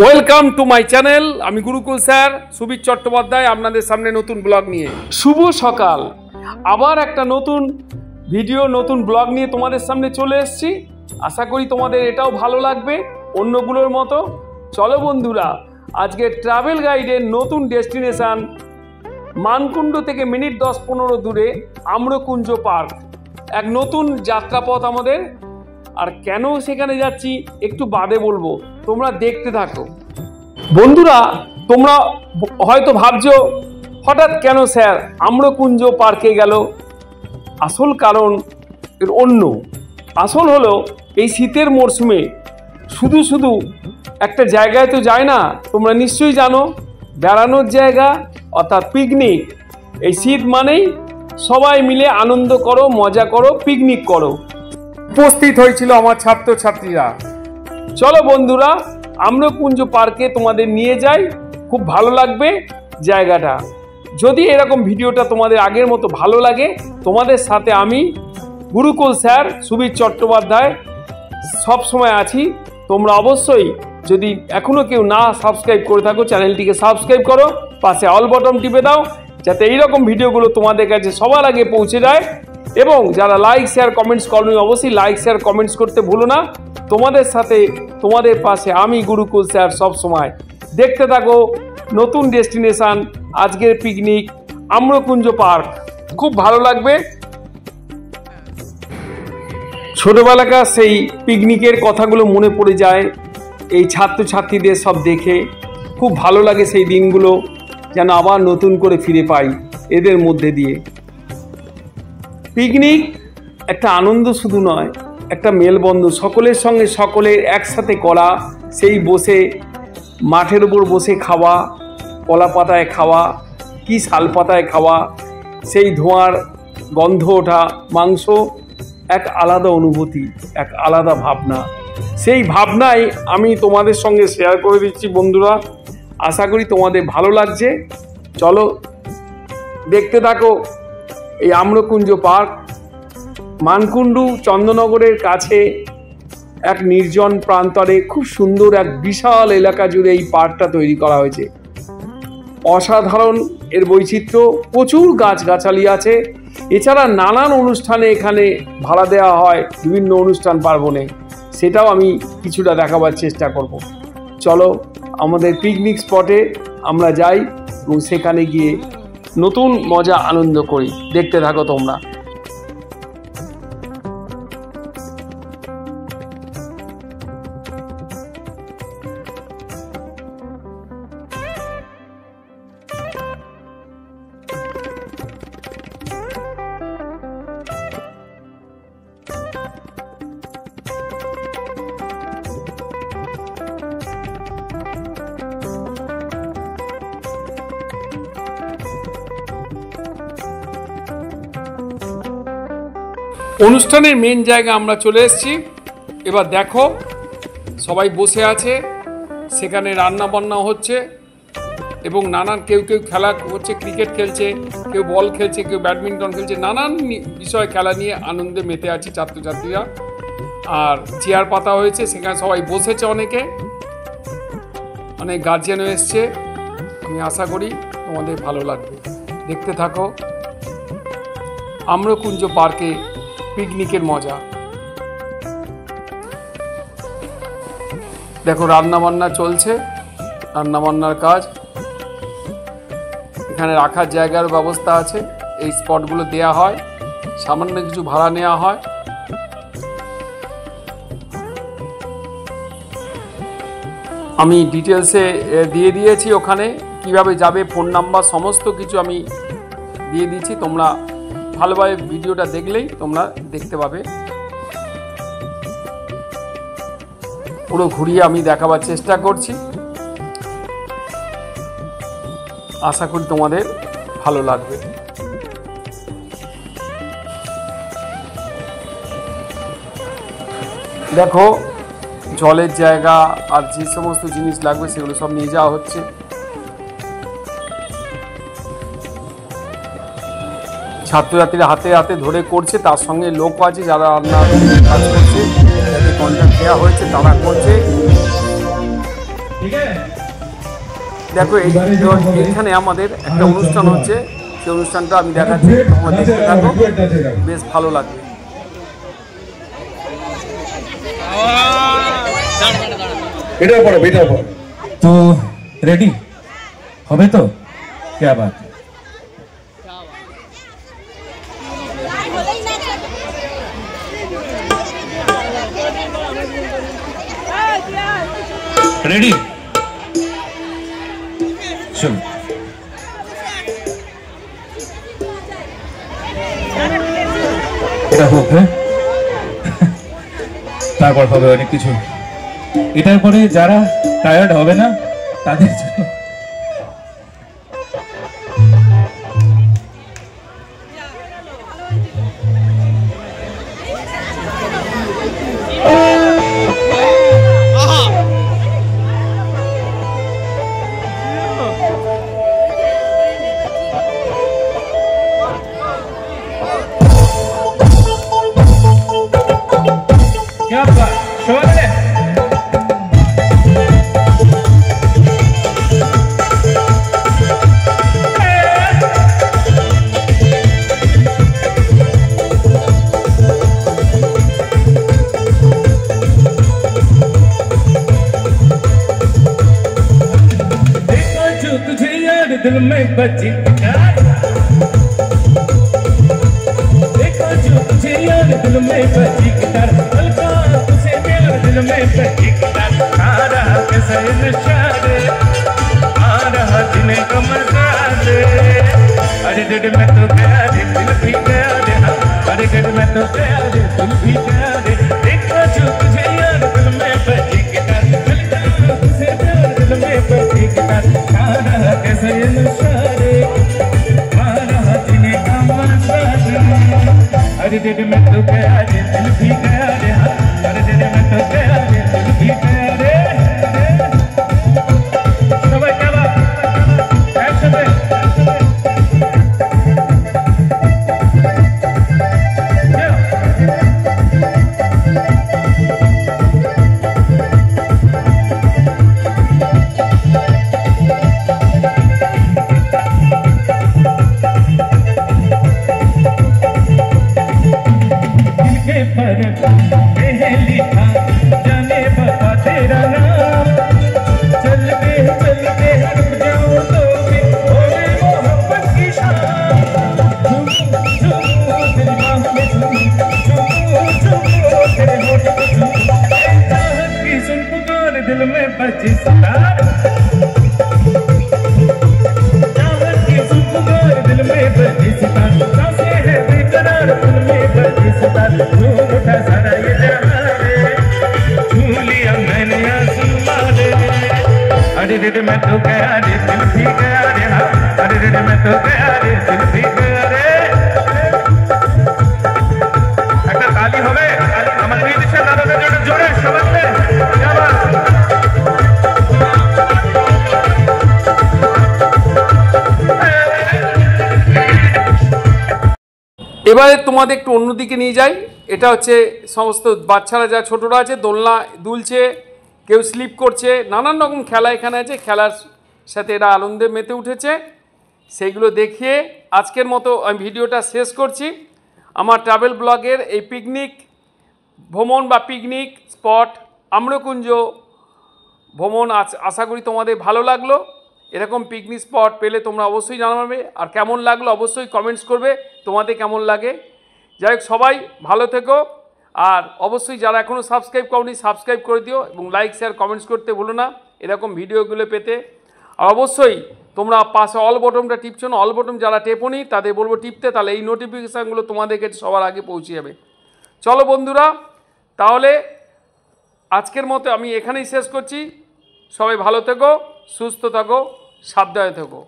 Welcome to my channel. আমি Gurukul sir Subir Chattopadhyay আপনাদের সামনে নতুন ব্লগ নিয়ে। শুভ সকাল, আবার একটা নতুন ভিডিও নতুন ব্লগ নিয়ে তোমাদের সামনে চলে এসেছি। আশা করি তোমাদের এটাও ভালো লাগবে অন্যগুলোর মতো। চলো বন্ধুরা, আজকে ট্রাভেল গাইডের নতুন ডেস্টিনেশন মানকুণ্ডু থেকে মিনিট 10-15 দূরে আম্রকুঞ্জ পার্ক, এক নতুন যাত্রাপথ আমাদের। আর কেন সেখানে যাচ্ছি একটু বাদে বলবো, তোমরা দেখতে থাকো। বন্ধুরা, তোমরা হয়তো ভাবছো হঠাৎ কেন স্যার আম্রকুঞ্জ পার্কে গেল। আসল কারণ এর অন্য। আসল হলো এই শীতের মরশুমে শুধু শুধু একটা জায়গায় তো যায় না, তোমরা নিশ্চয়ই জানো, বেড়ানোর জায়গা অর্থাৎ পিকনিক। এই শীত মানেই সবাই মিলে আনন্দ করো, মজা করো, পিকনিক করো। উপস্থিত হয়েছিল আমার ছাত্রছাত্রীরা। চলো বন্ধুরা, আম্রকুঞ্জ পার্কে তোমাদের নিয়ে যাই, খুব ভালো লাগবে জায়গাটা। যদি এরকম ভিডিওটা তোমাদের আগের মতো ভালো লাগে, তোমাদের সাথে আমি গুরুকুল স্যার সুবীর চট্টোপাধ্যায় সব সময় আছি। তোমরা অবশ্যই যদি এখনো কেউ না সাবস্ক্রাইব করে থাকো, চ্যানেলটিকে সাবস্ক্রাইব করো, পাশে অল বটন টিপে দাও, যাতে এইরকম ভিডিওগুলো তোমাদের কাছে সবার আগে পৌঁছে যায়। এবং যারা লাইক শেয়ার কমেন্টস করনি, অবশ্যই লাইক শেয়ার কমেন্টস করতে ভুলো না। তোমাদের সাথে তোমাদের পাশে আমি গুরুকুল স্যার সব সময়। দেখতে থাকো নতুন ডেস্টিনেশন, আজকের পিকনিক আম্রকুঞ্জ পার্ক, খুব ভালো লাগবে। ছোটবেলাকার সেই পিকনিকের কথাগুলো মনে পড়ে যায় এই ছাত্রছাত্রীদের সব দেখে। খুব ভালো লাগে সেই দিনগুলো, যেন আবার নতুন করে ফিরে পাই এদের মধ্যে দিয়ে। পিকনিক একটা আনন্দ শুধু নয়, একটা মেলবন্ধন, সকলের সঙ্গে সকলের একসাথে করা। সেই বসে মাঠের উপর বসে খাওয়া, কলা পাতায় খাওয়া, কি শাল পাতায় খাওয়া, সেই ধোঁয়ার গন্ধ ওঠা মাংস, এক আলাদা অনুভূতি, এক আলাদা ভাবনা। সেই ভাবনাই আমি তোমাদের সঙ্গে শেয়ার করে দিচ্ছি বন্ধুরা। আশা করি তোমাদের ভালো লাগছে। চলো দেখতে থাকো এই আম্রকুঞ্জ পার্ক। মানকুণ্ডু চন্দননগরের কাছে এক নির্জন প্রান্তরে খুব সুন্দর এক বিশাল এলাকা জুড়ে এই পার্কটা তৈরি করা হয়েছে। অসাধারণ এর বৈচিত্র্য, প্রচুর গাছগাছালি আছে। এছাড়া নানান অনুষ্ঠানে এখানে ভাড়া দেওয়া হয়, বিভিন্ন অনুষ্ঠান পার্বণে। সেটাও আমি কিছুটা দেখাবার চেষ্টা করব। চলো আমাদের পিকনিক স্পটে আমরা যাই এবং সেখানে গিয়ে নতুন মজা আনন্দ করি। দেখতে থাকো তোমরা। অনুষ্ঠানের মেন জায়গা আমরা চলে এসেছি। এবার দেখো সবাই বসে আছে, সেখানে রান্না বান্না হচ্ছে এবং নানান কেউ খেলা হচ্ছে, ক্রিকেট খেলছে, কেউ বল খেলছে, কেউ ব্যাডমিন্টন খেলছে, নানান বিষয় খেলা নিয়ে আনন্দে মেতে আছে ছাত্রছাত্রীরা। আর চেয়ার পাতা হয়েছে, সেখানে সবাই বসেছে, অনেক গার্জিয়ানও এসছে। আমি আশা করি তোমাদের ভালো লাগবে। দেখতে থাকো আম্রকুঞ্জ পার্কে পিকনিকের মজা। দেখো রান্নাবান্না চলছে, রান্নাবান্নার কাজ। এখানে রাখার জায়গার ব্যবস্থা আছে, এই স্পটগুলো দেয়া হয়, সামান্য কিছু ভাড়া নেওয়া হয়। আমি ডিটেলসে দিয়ে দিয়েছি, ওখানে কিভাবে যাবে, ফোন নাম্বার, সমস্ত কিছু আমি দিয়ে দিয়েছি। তোমরা ভালোভাবে ভিডিওটা দেখলেই তোমরা দেখতে পাবে। পুরো ঘুরিয়ে আমি দেখাবার চেষ্টা করছি। আশা করি তোমাদের ভালো লাগবে। দেখো জলের জায়গা আর যে সমস্ত জিনিস লাগবে সেগুলো সব নিয়ে যাওয়া হচ্ছে। ছাত্রছাত্রীরা হাতে হাতে ধরে করছে, তার সঙ্গে লোক আছে যারা রান্নার কাজ করছে, যাদের কন্ট্রাক্ট দেওয়া হয়েছে তারা করছে। দেখো এখানে আমাদের একটা অনুষ্ঠান হচ্ছে, সেই অনুষ্ঠানটা আমি দেখাচ্ছি, তোমরা দেখতে থাকো, বেশ ভালো লাগবে। এটাও পড়ো, এটাও পড়ো। তো রেডি হবে তো? क्या बात है। रेडी चलो এটা হোক, হ্যাঁ তারপর হবে অনেক কিছু। এটার পরে যারা টায়ার্ড হবে না তাদের জন্য दिल में बची देखो जो तुझे यार दिल में बची गिटार हल्का तुझे मेरा दिल में बची गिटार आ रहा कैसा नशा रे आ रहा जीने का मजा रे अरे दिल में तो गया रे दिल भी गया रे अरे दिल में तो गया रे दिल भी गया रे देखो जो तुझे यार दिल में बची गिटार हल्का तुझे मेरा दिल में बची गिटार आ रहा कैसा नशा रे आ रहा जीने का मजा रे अरे दिल में तो गया रे दिल भी गया रे अरे दिल में तो गया रे दिल भी गया रे सब क्या बात ऐसे में दिल में बची सितार दिल में बची सितार सांसे है बेकरार दिल में बची सितार झूठा सारा ये जहां रे छू लिया मैंने आसमां रे अरे दिल में तो गया रे दिल भी गया रे अरे दिल में तो गया रे दिल भी गया रे একটা তালি হবে আমার মিউজিশিয়ান দাদাদের জন্য জোরে সবাই क्या बात এবারে তোমাদের একটু অন্যদিকে নিয়ে যাই। এটা হচ্ছে সমস্ত বাচ্চারা যা ছোটরা আছে দোলনা দুলছে, কেউ স্লিপ করছে, নানান রকম খেলা এখানে আছে, খেলার সাথে এরা আনন্দে মেতে উঠেছে। সেইগুলো দেখিয়ে আজকের মতো আমি ভিডিওটা শেষ করছি। আমার ট্রাভেল ব্লগের এই পিকনিক ভ্রমণ বা পিকনিক স্পট আম্রকুঞ্জ ভ্রমণ আশা করি তোমাদের ভালো লাগলো। এরকম পিকনিক স্পট পেলে তোমরা অবশ্যই জানাবে, আর কেমন লাগলো অবশ্যই কমেন্টস করবে তোমাদের কেমন লাগে। যাই হোক, সবাই ভালো থেকো, আর অবশ্যই যারা এখনও সাবস্ক্রাইব করনি সাবস্ক্রাইব করে দিও, এবং লাইক শেয়ার কমেন্টস করতে ভুলো না এরকম ভিডিওগুলো পেতে। আর অবশ্যই তোমরা পাশে অল বটনটা টিপছো না, অল বটন যারা টেপোনি তাদের বলবো টিপতে, তাহলে এই নোটিফিকেশানগুলো তোমাদের কাছে সবার আগে পৌঁছে যাবে। চলো বন্ধুরা, তাহলে আজকের মতো আমি এখানেই শেষ করছি। সবাই ভালো থেকো, সুস্থ থাকো, সাবধানে থেকো।